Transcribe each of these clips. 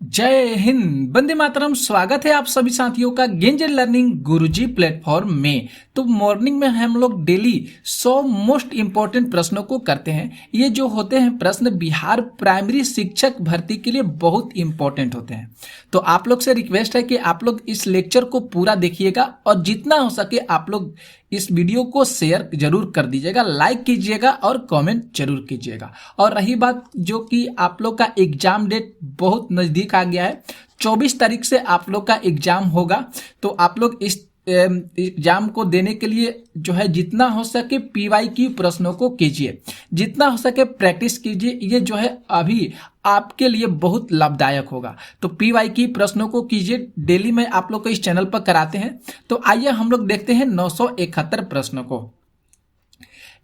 जय हिंद, वंदे मातरम। स्वागत है आप सभी साथियों का गेंजर लर्निंग गुरुजी प्लेटफॉर्म में। तो मॉर्निंग में हम लोग डेली 100 मोस्ट इंपॉर्टेंट प्रश्नों को करते हैं। ये जो होते हैं प्रश्न बिहार प्राइमरी शिक्षक भर्ती के लिए बहुत इंपॉर्टेंट होते हैं। तो आप लोग से रिक्वेस्ट है कि आप लोग इस लेक्चर को पूरा देखिएगा और जितना हो सके आप लोग इस वीडियो को शेयर जरूर कर दीजिएगा, लाइक कीजिएगा और कमेंट जरूर कीजिएगा। और रही बात जो कि आप लोग का एग्जाम डेट बहुत नज़दीक आ गया है, 24 तारीख से आप लोग का एग्जाम होगा। तो आप लोग इस एग्जाम को देने के लिए जो है जितना हो सके पीवाई की प्रश्नों को कीजिए, जितना हो सके प्रैक्टिस कीजिए। ये जो है अभी आपके लिए बहुत लाभदायक होगा। तो पीवाई की प्रश्नों को कीजिए, डेली में आप लोग को इस चैनल पर कराते हैं। तो आइए हम लोग देखते हैं 971 प्रश्नों को।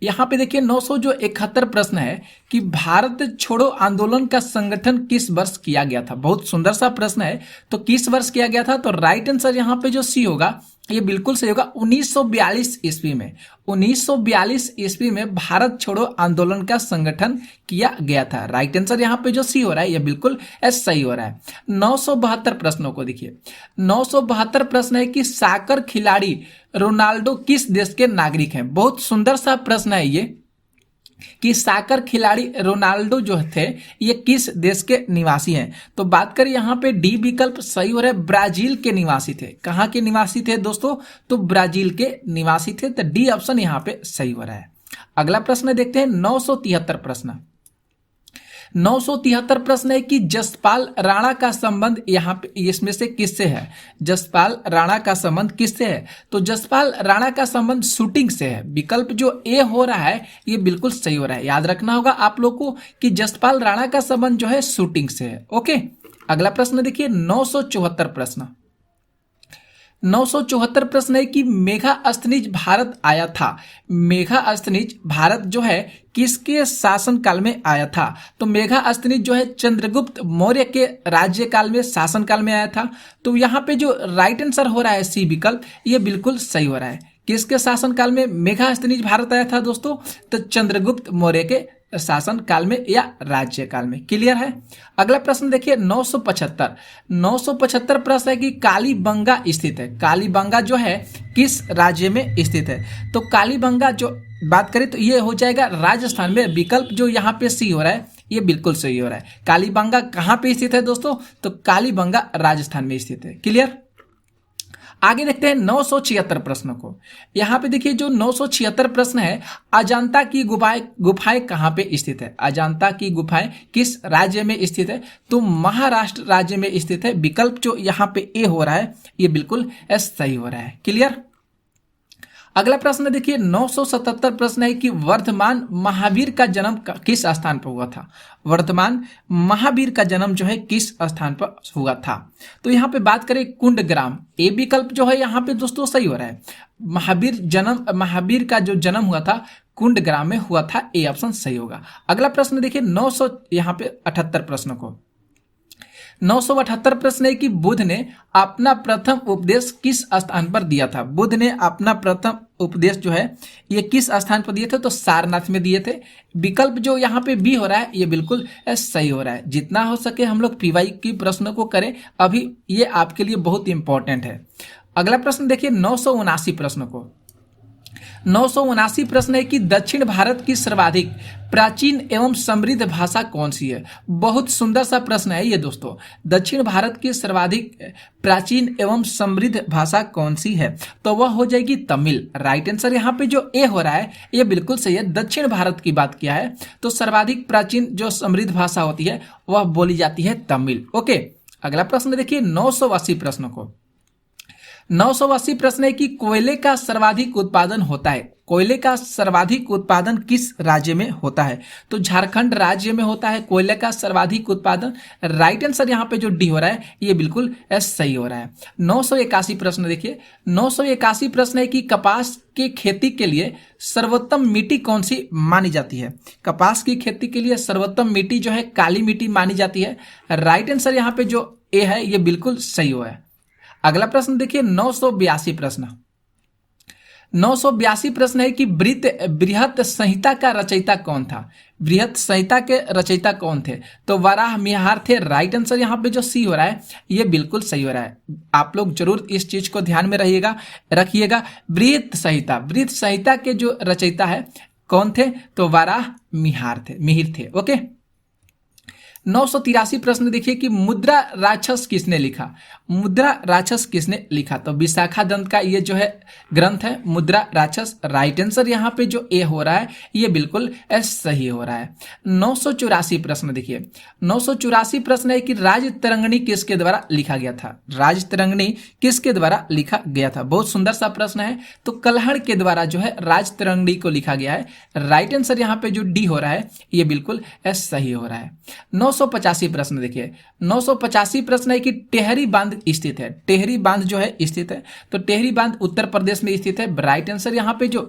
यहाँ पे देखिए 971 प्रश्न है कि भारत छोड़ो आंदोलन का संगठन किस वर्ष किया गया था। बहुत सुंदर सा प्रश्न है। तो किस वर्ष किया गया था, तो राइट आंसर यहाँ पे जो सी होगा ये बिल्कुल सही होगा, 1942 ईस्वी में। 1942 ईस्वी में भारत छोड़ो आंदोलन का संगठन किया गया था। राइट आंसर यहाँ पे जो सी हो रहा है ये बिल्कुल सही हो रहा है। 972 प्रश्नों को देखिए। 972 प्रश्न है कि साकर खिलाड़ी रोनाल्डो किस देश के नागरिक हैं। बहुत सुंदर सा प्रश्न है ये कि साकर खिलाड़ी रोनाल्डो जो थे ये किस देश के निवासी हैं। तो बात करें यहाँ पे डी विकल्प सही हो रहा है, ब्राजील के निवासी थे। कहाँ के निवासी थे दोस्तों, तो ब्राजील के निवासी थे। तो डी ऑप्शन यहाँ पे सही हो रहा है। अगला प्रश्न देखते हैं 973 प्रश्न। 973 प्रश्न है कि जसपाल राणा का संबंध यहाँ पे इसमें से किससे है। जसपाल राणा का संबंध किससे है, तो जसपाल राणा का संबंध शूटिंग से है। विकल्प जो ए हो रहा है ये बिल्कुल सही हो रहा है। याद रखना होगा आप लोग को कि जसपाल राणा का संबंध जो है शूटिंग से है। ओके, अगला प्रश्न देखिए 974 प्रश्न। 974 प्रश्न है कि मेगास्थनीज भारत आया था। मेगास्थनीज भारत जो है किसके शासनकाल में आया था, तो मेगास्थनीज जो है चंद्रगुप्त मौर्य के राज्यकाल में शासनकाल में आया था। तो यहाँ पे जो राइट आंसर हो रहा है सी विकल्प ये बिल्कुल सही हो रहा है। किसके शासनकाल में मेगास्थनीज भारत आया था दोस्तों, तो चंद्रगुप्त मौर्य के शासन काल में या राज्य काल में। क्लियर है। अगला प्रश्न देखिए 975 प्रश्न है कि कालीबंगा स्थित है। कालीबंगा जो है किस राज्य में स्थित है, तो कालीबंगा जो बात करें तो ये हो जाएगा राजस्थान में। विकल्प जो यहाँ पे सी हो रहा है ये बिल्कुल सही हो रहा है। कालीबंगा कहाँ पे स्थित है दोस्तों, तो कालीबंगा राजस्थान में स्थित है। क्लियर। आगे देखते हैं 976 प्रश्नों को। यहाँ पे देखिए जो 976 प्रश्न है, अजंता की गुफाएं कहाँ पे स्थित है। अजंता की गुफाएं किस राज्य में स्थित है, तो महाराष्ट्र राज्य में स्थित है। विकल्प जो यहाँ पे ए हो रहा है ये बिल्कुल सही हो रहा है। क्लियर। अगला प्रश्न देखिए 977 प्रश्न है कि वर्धमान महावीर का जन्म किस स्थान पर हुआ था। वर्धमान महावीर का जन्म जो है किस स्थान पर हुआ था, तो यहाँ पे बात करें कुंडग्राम। ए विकल्प जो है यहाँ पे दोस्तों सही हो रहा है। महावीर का जो जन्म हुआ था कुंडग्राम में हुआ था। ए ऑप्शन सही होगा। अगला प्रश्न देखिए 978 प्रश्न को। 978 प्रश्न है कि बुद्ध ने अपना प्रथम उपदेश किस स्थान पर दिया था। बुद्ध ने अपना प्रथम उपदेश जो है ये किस स्थान पर दिए थे, तो सारनाथ में दिए थे। विकल्प जो यहाँ पे बी हो रहा है ये बिल्कुल सही हो रहा है। जितना हो सके हम लोग पीवाई की प्रश्नों को करें, अभी ये आपके लिए बहुत इंपॉर्टेंट है। अगला प्रश्न देखिए 979 प्रश्न को। 979 प्रश्न है कि दक्षिण भारत की सर्वाधिक प्राचीन एवं समृद्ध भाषा कौन सी है। बहुत सुंदर सा प्रश्न है ये दोस्तों। दक्षिण भारत की सर्वाधिक प्राचीन एवं समृद्ध भाषा कौन सी है, तो वह हो जाएगी तमिल। राइट आंसर यहाँ पे जो ए हो रहा है ये बिल्कुल सही है। दक्षिण भारत की बात किया है तो सर्वाधिक प्राचीन जो समृद्ध भाषा होती है वह बोली जाती है तमिल। ओके, अगला प्रश्न देखिए 980 प्रश्न को। 980 प्रश्न है कि कोयले का सर्वाधिक उत्पादन होता है। कोयले का सर्वाधिक उत्पादन किस राज्य में होता है, तो झारखंड राज्य में होता है कोयले का सर्वाधिक उत्पादन। राइट आंसर यहाँ पे जो डी हो रहा है ये बिल्कुल सही हो रहा है। 981 प्रश्न देखिए। 981 प्रश्न है कि कपास की खेती के लिए सर्वोत्तम मिट्टी कौन सी मानी जाती है। कपास की खेती के लिए सर्वोत्तम मिट्टी जो है काली मिट्टी मानी जाती है। राइट आंसर यहाँ पे जो ए है ये बिल्कुल सही हुआ है। अगला प्रश्न देखिए 982 प्रश्न। 982 प्रश्न है कि बृहत संहिता का रचयिता कौन था। बृहत संहिता के रचयिता कौन थे? तो वराह मिहिर थे। राइट आंसर यहाँ पे जो सी हो रहा है ये बिल्कुल सही हो रहा है। आप लोग जरूर इस चीज को ध्यान में रखिएगा। बृहत संहिता के जो रचयिता है कौन थे? तो वराह मिहिर थे। ओके। 983 प्रश्न देखिए कि मुद्रा राक्षस किसने लिखा। मुद्रा राक्षस किसने लिखा? तो विशाखा दंत का ये जो है ग्रंथ है मुद्रा राक्षस। राइट आंसर यहाँ पे जो ए हो रहा है ये बिल्कुल सही हो रहा है। 984 प्रश्न देखिए। 984 प्रश्न है कि राजतरंगिणी किसके द्वारा लिखा गया था। राजतरंगिणी किसके द्वारा लिखा गया था? बहुत सुंदर सा प्रश्न है। तो कल्हड़ के द्वारा जो है राजतरंगिणी को लिखा गया है। राइट आंसर यहाँ पे जो डी हो रहा है ये बिल्कुल सही हो रहा है। 985 प्रश्न देखिए। 985 प्रश्न है कि टेहरी बांध स्थित है। टेहरी बांध जो है स्थित है। तो टेहरी बांध उत्तर प्रदेश में स्थित है। राइट आंसर यहाँ पे जो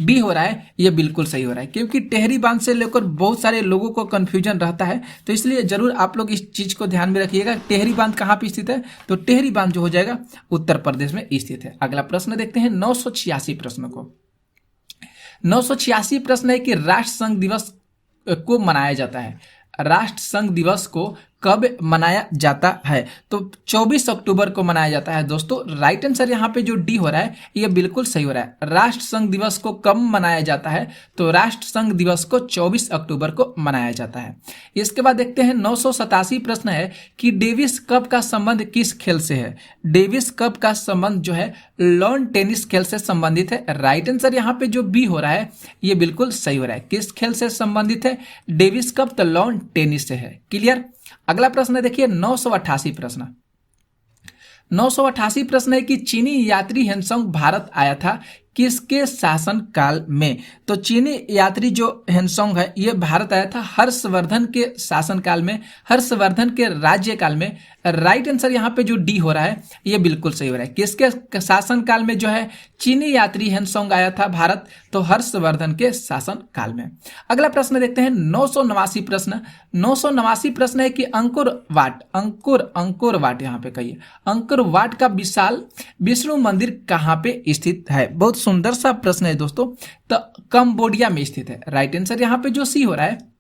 बी हो रहा है ये बिल्कुल सही हो रहा है, क्योंकि टेहरी बांध से लेकर बहुत सारे लोगों को कंफ्यूजन रहता है। तो इसलिए जरूर आप लोग इस चीज को ध्यान में रखिएगा। टेहरी बांध कहाँ पे स्थित है? तो टेहरी बांध जो हो जाएगा उत्तर प्रदेश में स्थित है। अगला प्रश्न देखते हैं 986 प्रश्न को। 986 प्रश्न है कि राष्ट्र संघ दिवस को मनाया जाता है। राष्ट्र संघ दिवस को कब मनाया जाता है? तो 24 अक्टूबर को मनाया जाता है दोस्तों। राइट आंसर यहाँ पे जो डी हो रहा है ये बिल्कुल सही हो रहा है। राष्ट्र संघ दिवस को कब मनाया जाता है? तो राष्ट्र संघ दिवस को 24 अक्टूबर को मनाया जाता है। इसके बाद देखते हैं 987 प्रश्न है कि डेविस कप का संबंध किस खेल से है। डेविस कप का संबंध जो है लॉन टेनिस खेल से संबंधित है। राइट आंसर यहाँ पे जो बी हो रहा है ये बिल्कुल सही हो रहा है। किस खेल से संबंधित है? डेविस कप तो लॉन टेनिस से है। क्लियर। अगला प्रश्न देखिए 988 प्रश्न। 988 प्रश्न है कि चीनी यात्री हेनसोंग भारत आया था किसके शासन काल में? तो चीनी यात्री जो हेनसोंग है ये भारत आया था हर्षवर्धन के शासन काल में, हर्षवर्धन के राज्य काल में। राइट आंसर यहाँ पे जो डी हो रहा है ये बिल्कुल सही हो रहा है। किसके शासन काल में जो है चीनी यात्री हेनसोंग आया था भारत? तो हर्षवर्धन के शासन काल में। अगला प्रश्न देखते हैं 989 प्रश्न। 989 प्रश्न है कि अंकुर वाट यहाँ पे कहिए अंकुर वाट का विशाल विष्णु मंदिर कहाँ पे स्थित है? बहुत सुंदर सा प्रश्न है दोस्तों। तो कंबोडिया में स्थित है। राइट आंसर यहाँ पे जो सी हो रहा है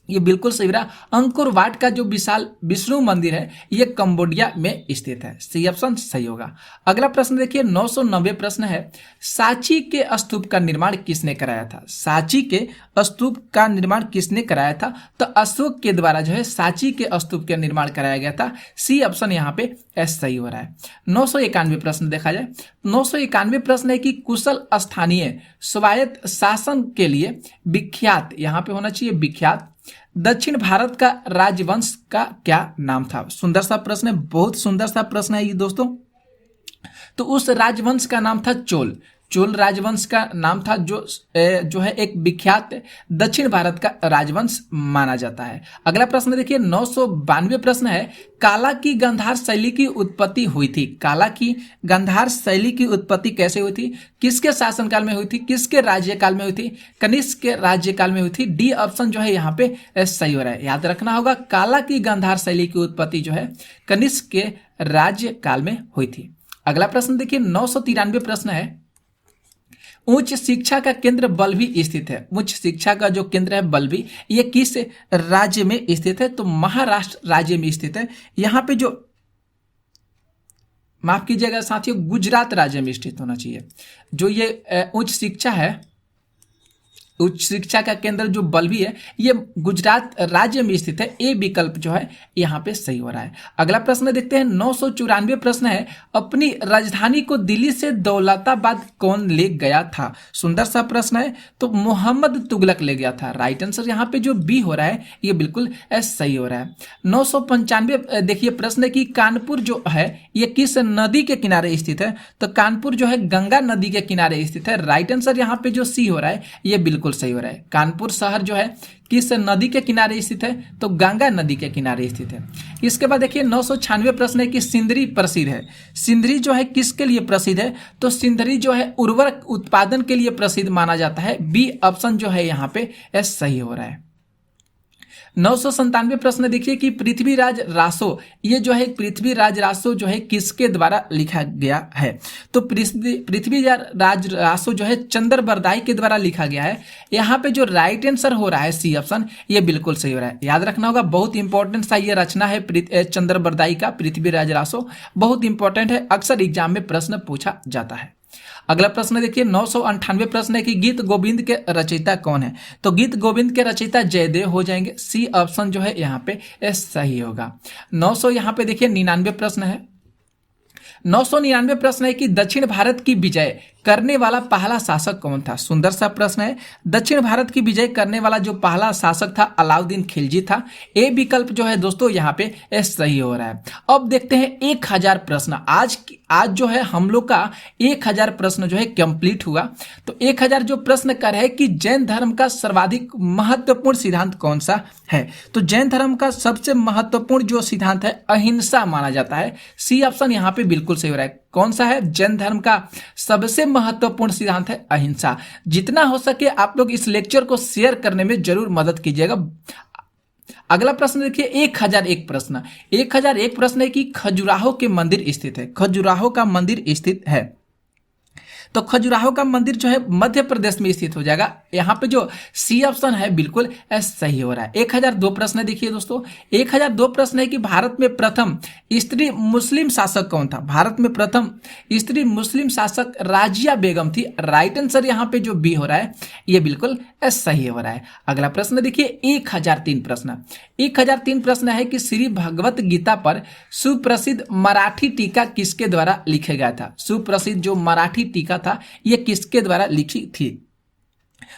ये बिल्कुल सही रहा। अंकुर वाट का जो विशाल विष्णु मंदिर है ये कंबोडिया में स्थित है। सी ऑप्शन सही होगा। अगला प्रश्न देखिए 990 प्रश्न है सांची के स्तूप का निर्माण किसने कराया था? सांची के स्तूप का निर्माण किसने कराया था? तो अशोक के द्वारा जो है सांची के स्तूप का निर्माण कराया गया था। सी ऑप्शन यहाँ पे सही हो रहा है। 991 प्रश्न देखा जाए। 991 प्रश्न है कि कुशल स्थानीय स्वायत्त शासन के लिए विख्यात, यहाँ पे होना चाहिए विख्यात, दक्षिण भारत का राजवंश का क्या नाम था? सुंदर सा प्रश्न है, बहुत सुंदर सा प्रश्न है ये दोस्तों। तो उस राजवंश का नाम था चोल। चोल राजवंश का नाम था जो है एक विख्यात दक्षिण भारत का राजवंश माना जाता है। अगला प्रश्न देखिए 992 प्रश्न है काला की गांधार शैली की उत्पत्ति हुई थी। काला की गांधार शैली की उत्पत्ति कैसे हुई थी? किसके शासनकाल में हुई थी? किसके राज्यकाल में हुई थी? कनिष्क के राज्यकाल में हुई थी। डी ऑप्शन जो है यहाँ पे सही हो रहा है। याद रखना होगा काला की गांधार शैली की उत्पत्ति जो है कनिष्क के राज्यकाल में हुई थी। अगला प्रश्न देखिए 993 प्रश्न है उच्च शिक्षा का केंद्र बल्लभी स्थित है। उच्च शिक्षा का जो केंद्र है बल्लभी ये किस राज्य में स्थित है? तो महाराष्ट्र राज्य में स्थित है। यहाँ पे जो माफ कीजिएगा साथियों गुजरात राज्य में स्थित होना चाहिए। जो ये उच्च शिक्षा है, उच्च शिक्षा का केंद्र जो बल्लभी है ये गुजरात राज्य में स्थित है। ए विकल्प जो है यहाँ पे सही हो रहा है। अगला प्रश्न देखते हैं 994 प्रश्न है अपनी राजधानी को दिल्ली से दौलताबाद कौन ले गया था? सुंदर सा प्रश्न है। तो मोहम्मद तुगलक ले गया था। राइट आंसर यहाँ पे जो बी हो रहा है ये बिल्कुल सही हो रहा है। 995 देखिए प्रश्न है कि कानपुर जो है ये किस नदी के किनारे स्थित है? तो कानपुर जो है गंगा नदी के किनारे स्थित है। राइट आंसर यहाँ पे जो सी हो रहा है ये बिल्कुल सही हो रहा है। कानपुर शहर जो है किस नदी के किनारे स्थित है? तो गंगा नदी के किनारे स्थित है। इसके बाद देखिए 996 प्रश्न है कि सिंदरी प्रसिद्ध है। सिंदरी जो है किसके लिए प्रसिद्ध है? तो सिंदरी जो है उर्वरक उत्पादन के लिए प्रसिद्ध माना जाता है। बी ऑप्शन जो है यहाँ पे सही हो रहा है। 997 प्रश्न देखिए कि पृथ्वीराज रासो, ये जो है पृथ्वीराज रासो जो है किसके द्वारा लिखा गया है? तो पृथ्वीराज रासो जो है चंद्रबरदाई के द्वारा लिखा गया है। यहाँ पे जो राइट आंसर हो रहा है सी ऑप्शन, ये बिल्कुल सही हो रहा है। याद रखना होगा, बहुत इंपॉर्टेंट सा ये रचना है चंद्रबरदाई का, पृथ्वीराज रासो, बहुत इंपॉर्टेंट है, अक्सर एग्जाम में प्रश्न पूछा जाता है। अगला प्रश्न देखिए 998 प्रश्न है कि गीत गोविंद के रचयिता कौन है? तो गीत गोविंद के रचयिता जयदेव हो जाएंगे, सी ऑप्शन जो है यहाँ पे सही होगा। 900 यहाँ पे देखिए 99 प्रश्न है। 999 प्रश्न है कि दक्षिण भारत की विजय करने वाला पहला शासक कौन था? सुंदर सा प्रश्न है। दक्षिण भारत की विजय करने वाला जो पहला शासक था अलाउद्दीन खिलजी था। ए विकल्प जो है दोस्तों यहाँ पे सही हो रहा है। अब देखते हैं 1000 प्रश्न। आज जो है हम लोग का 1000 प्रश्न जो है कंप्लीट हुआ। तो 1000 जो प्रश्न कर है कि जैन धर्म का सर्वाधिक महत्वपूर्ण सिद्धांत कौन सा है? तो जैन धर्म का सबसे महत्वपूर्ण जो सिद्धांत है अहिंसा माना जाता है। सी ऑप्शन यहाँ पे बिल्कुल सही हो रहा है। कौन सा है? जैन धर्म का सबसे महत्वपूर्ण सिद्धांत है अहिंसा। जितना हो सके आप लोग इस लेक्चर को शेयर करने में जरूर मदद कीजिएगा। अगला प्रश्न देखिए 1001 प्रश्न। 1001 प्रश्न है कि खजुराहो के मंदिर स्थित है। खजुराहो का मंदिर स्थित है, तो खजुराहो का मंदिर जो है मध्य प्रदेश में स्थित हो जाएगा। यहाँ पे जो सी ऑप्शन है बिल्कुल सही हो रहा है। 1002 प्रश्न देखिए दोस्तों, 1002 प्रश्न है कि भारत में प्रथम स्त्री मुस्लिम शासक कौन था? भारत में प्रथम स्त्री मुस्लिम शासक राजिया बेगम थी। राइट आंसर यहाँ पे जो बी हो रहा है ये बिल्कुल सही हो रहा है। अगला प्रश्न देखिए 1003 प्रश्न। 1003 प्रश्न है कि श्री भगवत गीता पर सुप्रसिद्ध मराठी टीका किसके द्वारा लिखा गया था? सुप्रसिद्ध जो मराठी टीका था ये किसके द्वारा लिखी थी?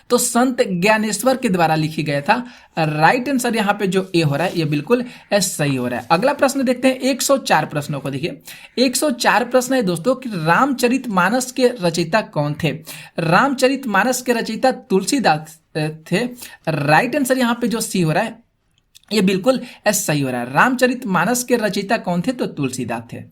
तो संत ज्ञानेश्वर के द्वारा लिखी गया था। राइट आंसर यहाँ पे जो ए हो रहा है ये बिल्कुल सही हो रहा है। अगला प्रश्न देखते हैं 104 प्रश्नों को। देखिए 104 प्रश्न है दोस्तों कि रामचरितमानस के रचयिता कौन थे? रामचरितमानस के रचयिता तुलसीदास थे। राइट आंसर यहाँ पे जो सी हो रहा है ये बिल्कुल सही हो रहा है। रामचरितमानस के रचयिता कौन थे? तो तुलसीदास थे।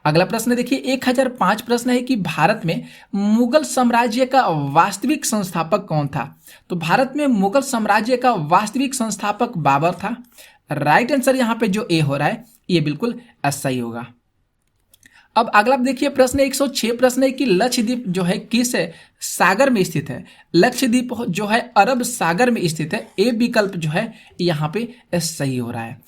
अगला प्रश्न देखिए 1005 प्रश्न है कि भारत में मुगल साम्राज्य का वास्तविक संस्थापक कौन था? तो भारत में मुगल साम्राज्य का वास्तविक संस्थापक बाबर था। राइट आंसर यहाँ पे जो ए हो रहा है ये बिल्कुल सही होगा। अब अगला देखिए प्रश्न 106 प्रश्न है कि लक्षद्वीप जो है किस सागर में स्थित है? लक्षद्वीप जो है अरब सागर में स्थित है। ए विकल्प जो है यहाँ पे सही हो रहा है।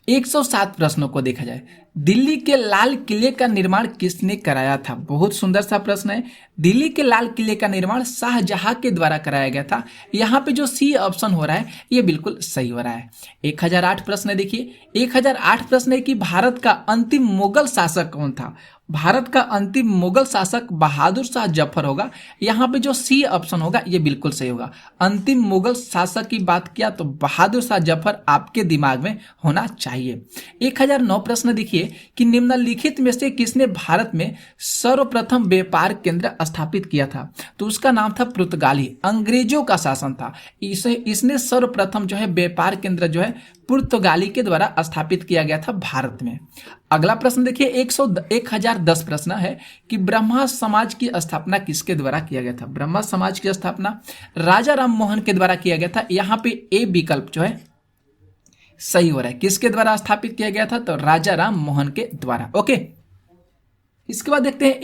107 प्रश्नों को देखा जाए, दिल्ली के लाल किले का निर्माण किसने कराया था? बहुत सुंदर सा प्रश्न है। दिल्ली के लाल किले का निर्माण शाहजहां के द्वारा कराया गया था। यहाँ पे जो सी ऑप्शन हो रहा है ये बिल्कुल सही हो रहा है। 1008 प्रश्न देखिए, 1008 प्रश्न है कि भारत का अंतिम मुगल शासक कौन था? भारत का अंतिम मुगल शासक बहादुर शाह जफर होगा। यहाँ पे जो सी ऑप्शन होगा ये बिल्कुल सही होगा। अंतिम मुगल शासक की बात किया तो बहादुर शाह जफर आपके दिमाग में होना चाहिए। 1009 प्रश्न देखिए कि निम्नलिखित में से किसने भारत में सर्वप्रथम व्यापार केंद्र स्थापित किया था? तो उसका नाम था पुर्तगाली। अंग्रेजों का शासन था, इसने सर्वप्रथम जो है व्यापार केंद्र जो है पुर्तगाली के द्वारा स्थापित किया गया था भारत में। अगला प्रश्न देखिए 1010 प्रश्न है कि ब्रह्मा समाज की स्थापना किसके द्वारा किया गया था? ब्रह्मा समाज की स्थापना राजा राम मोहन के द्वारा किया गया था। यहाँ पे ए विकल्प जो है सही हो रहा है। किसके द्वारा स्थापित किया गया था? तो राजा राम मोहन के द्वारा। ओके, इसके बाद देखते हैं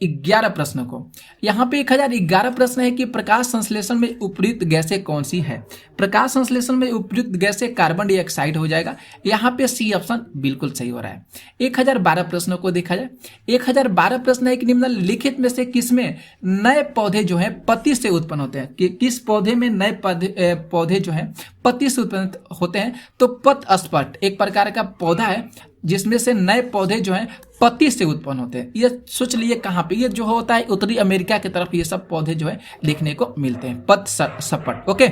1011 प्रश्नों को। यहाँ पे 1011 प्रश्न है कि प्रकाश संश्लेषण में उपयुक्त गैसें कौन सी है? प्रकाश संश्लेषण में उपयुक्त गैसें कार्बन डाइऑक्साइड हो जाएगा। यहाँ पे सी ऑप्शन बिल्कुल सही हो रहा है। 1012 प्रश्नों को देखा जाए, 1012 प्रश्न है कि निम्नलिखित में से किसमें नए पौधे जो है पत्ती से उत्पन्न होते हैं? कि किस पौधे में नए पौधे जो है पत्ती से उत्पन्न होते हैं? तो पथस्पर्ट एक प्रकार का पौधा है जिसमें से नए पौधे जो हैं पत्ती से उत्पन्न होते हैं। ये सोच लिए कहाँ पे, ये जो होता है उत्तरी अमेरिका की तरफ ये सब पौधे जो है देखने को मिलते हैं, पथस्पर्ट। ओके,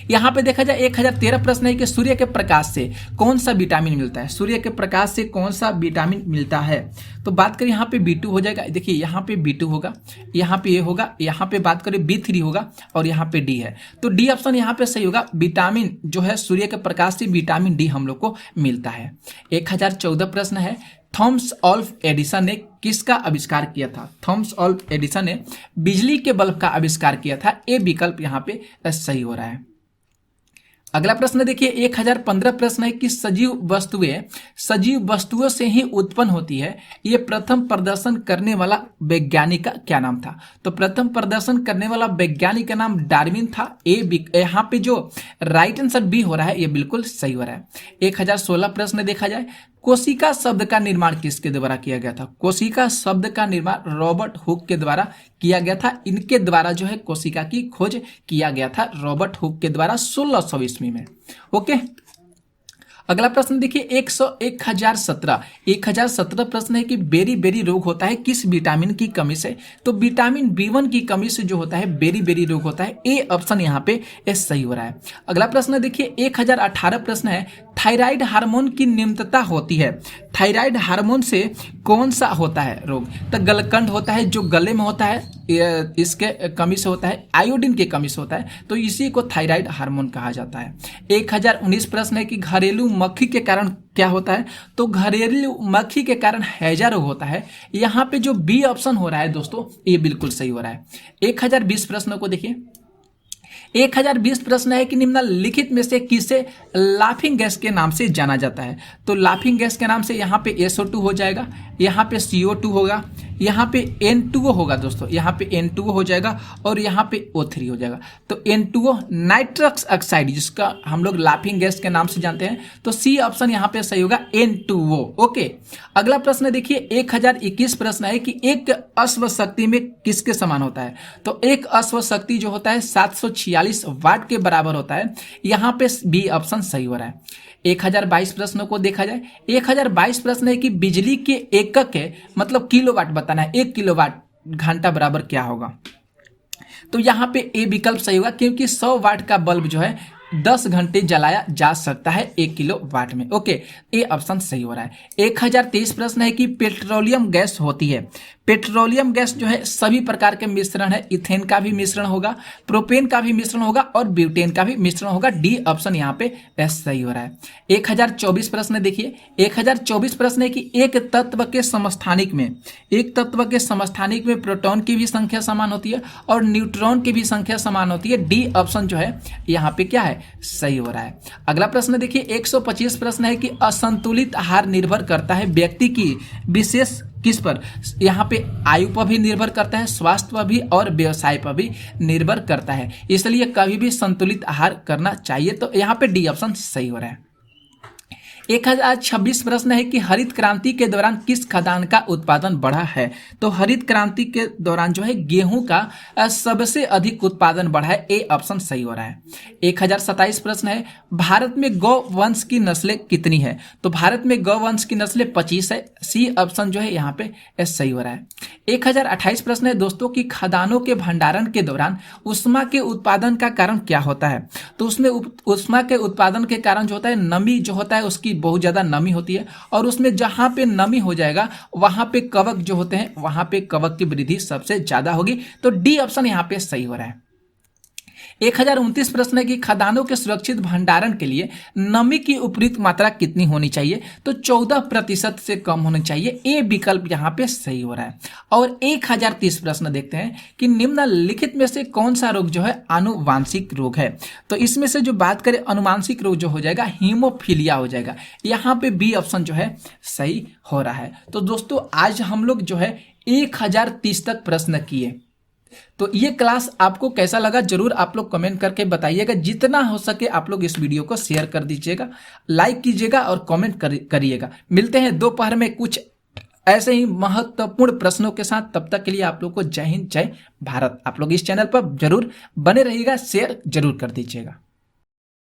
यहाँ पे देखा जाए 1013 प्रश्न है कि सूर्य के प्रकाश से कौन सा विटामिन मिलता है? सूर्य के प्रकाश से कौन सा विटामिन मिलता है? तो बात करें यहाँ पे B2 हो जाएगा। देखिए यहाँ पे B2 होगा, यहाँ पे A होगा, यहाँ पे बात करें B3 होगा और यहाँ पे D है। तो D ऑप्शन यहाँ पे सही होगा। विटामिन जो है सूर्य के प्रकाश से विटामिन D हम लोग को मिलता है। 1014 प्रश्न है, थॉमस अल्वा एडिसन ने किसका आविष्कार किया था? थॉमस अल्वा एडिसन ने बिजली के बल्ब का आविष्कार किया था। ए विकल्प यहाँ पे सही हो रहा है। अगला प्रश्न देखिए 1015 प्रश्न है कि सजीव वस्तुओं से ही उत्पन्न होती है, ये प्रथम प्रदर्शन करने वाला वैज्ञानिक का क्या नाम था? तो प्रथम प्रदर्शन करने वाला वैज्ञानिक का नाम डार्विन था। यहाँ पे जो राइट आंसर बी हो रहा है ये बिल्कुल सही हो रहा है। 1016 प्रश्न देखा जाए, कोशिका शब्द का निर्माण किसके द्वारा किया गया था? कोशिका शब्द का निर्माण रॉबर्ट हुक के द्वारा किया गया था। इनके द्वारा जो है कोशिका की खोज किया गया था, रॉबर्ट हुक के द्वारा 1600 ईस्वी में। ओके, अगला प्रश्न देखिए 1017 प्रश्न है कि बेरी बेरी रोग होता है किस विटामिन की कमी से? तो विटामिन B1 की कमी से जो होता है बेरी बेरी रोग होता है। ए ऑप्शन यहाँ पे सही हो रहा है। अगला प्रश्न देखिए 1018 प्रश्न है, थायराइड हार्मोन की निम्नता होती है, थायराइड हार्मोन से कौन सा होता है रोग? तो गलकंड होता है जो गले में होता है, इसके कमी से होता है, आयोडीन की कमी से होता है, तो इसी को थायराइड हार्मोन कहा जाता है। 1019 प्रश्न है कि घरेलू मक्खी के कारण क्या होता है? तो घरेलू मक्खी के कारण हैजा रोग होता है। यहाँ पे जो बी ऑप्शन हो रहा है दोस्तों ये बिल्कुल सही हो रहा है। 1020 प्रश्नों को देखिए, 1020 प्रश्न है कि निम्नलिखित में से किसे लाफिंग गैस के नाम से जाना जाता है? तो लाफिंग गैस के नाम से यहाँ पे SO2 हो जाएगा, यहाँ पे CO2 होगा, यहाँ पे N2O होगा दोस्तों, यहाँ पे N2O हो जाएगा और यहाँ पे O3 हो जाएगा। तो N2O नाइट्रस ऑक्साइड जिसका हम लोग लाफिंग गैस के नाम से जानते हैं, तो सी ऑप्शन यहाँ पे सही होगा N2O। ओके, अगला प्रश्न देखिए 1021 प्रश्न है कि एक अश्व शक्ति में किसके समान होता है? तो एक अश्व शक्ति जो होता है 746 वाट के बराबर होता है। यहाँ पे बी ऑप्शन सही हो रहा है। 1022 प्रश्नों को देखा जाए, 1022 प्रश्न है कि बिजली के एकक है मतलब किलोवाट बताना है, 1 किलोवाट घंटा बराबर क्या होगा? तो यहाँ पे ए विकल्प सही होगा क्योंकि 100 वाट का बल्ब जो है 10 घंटे जलाया जा सकता है 1 किलो वाट में। ओके, ए ऑप्शन सही हो रहा है। 1023 प्रश्न है कि पेट्रोलियम गैस होती है, पेट्रोलियम गैस जो है सभी प्रकार के मिश्रण है, इथेन का भी मिश्रण होगा, प्रोपेन का भी मिश्रण होगा और ब्यूटेन का भी मिश्रण होगा। डी ऑप्शन यहाँ पे सही हो रहा है। 1024 प्रश्न देखिए, 1024 प्रश्न है कि एक तत्व के समस्थानिक में प्रोटॉन की भी संख्या समान होती है और न्यूट्रॉन की भी संख्या समान होती है। डी ऑप्शन जो है यहाँ पे क्या है सही हो रहा है। अगला प्रश्न देखिए 125 प्रश्न है कि असंतुलित आहार निर्भर करता है व्यक्ति की विशेष किस पर? यहाँ पे आयु पर भी निर्भर करता है, स्वास्थ्य पर भी और व्यवसाय पर भी निर्भर करता है, इसलिए कभी भी संतुलित आहार करना चाहिए। तो यहाँ पे डी ऑप्शन सही हो रहा है। 1026 प्रश्न है कि हरित क्रांति के दौरान किस खाद्यान्न का उत्पादन बढ़ा है? तो हरित क्रांति के दौरान जो है गेहूं का सबसे अधिक उत्पादन बढ़ा है। ए ऑप्शन सही हो रहा है। 1027 प्रश्न है भारत में गौ वंश की नस्लें कितनी है? तो भारत में गौ वंश की नस्लें 25 है। सी ऑप्शन जो है यहाँ पे सही हो रहा है। 1028 प्रश्न है दोस्तों कि खदानों के भंडारण के दौरान उष्मा के उत्पादन का कारण क्या होता है? तो उसमें उष्मा के उत्पादन के कारण जो होता है नमी जो होता है उसकी बहुत ज्यादा नमी होती है और उसमें जहां पे नमी हो जाएगा वहां पे कवक जो होते हैं वहां पे कवक की वृद्धि सबसे ज्यादा होगी। तो डी ऑप्शन यहां पे सही हो रहा है। 1029 प्रश्न है कि खदानों के सुरक्षित भंडारण के लिए नमी की उपयुक्त मात्रा कितनी होनी चाहिए? तो 14% से कम होनी चाहिए। ए विकल्प यहाँ पे सही हो रहा है। और 1030 प्रश्न देखते हैं कि निम्नलिखित में से कौन सा रोग जो है आनुवांशिक रोग है? तो इसमें से जो बात करें अनुवांशिक रोग जो हो जाएगा हीमोफीलिया हो जाएगा। यहाँ पे बी ऑप्शन जो है सही हो रहा है। तो दोस्तों आज हम लोग जो है 1030 तक प्रश्न किए। तो ये क्लास आपको कैसा लगा जरूर आप लोग कमेंट करके बताइएगा। जितना हो सके आप लोग इस वीडियो को शेयर कर दीजिएगा, लाइक कीजिएगा और कमेंट करिएगा। मिलते हैं दोपहर में कुछ ऐसे ही महत्वपूर्ण प्रश्नों के साथ। तब तक के लिए आप लोग को जय हिंद जय भारत। आप लोग इस चैनल पर जरूर बने रहिएगा, शेयर जरूर कर दीजिएगा।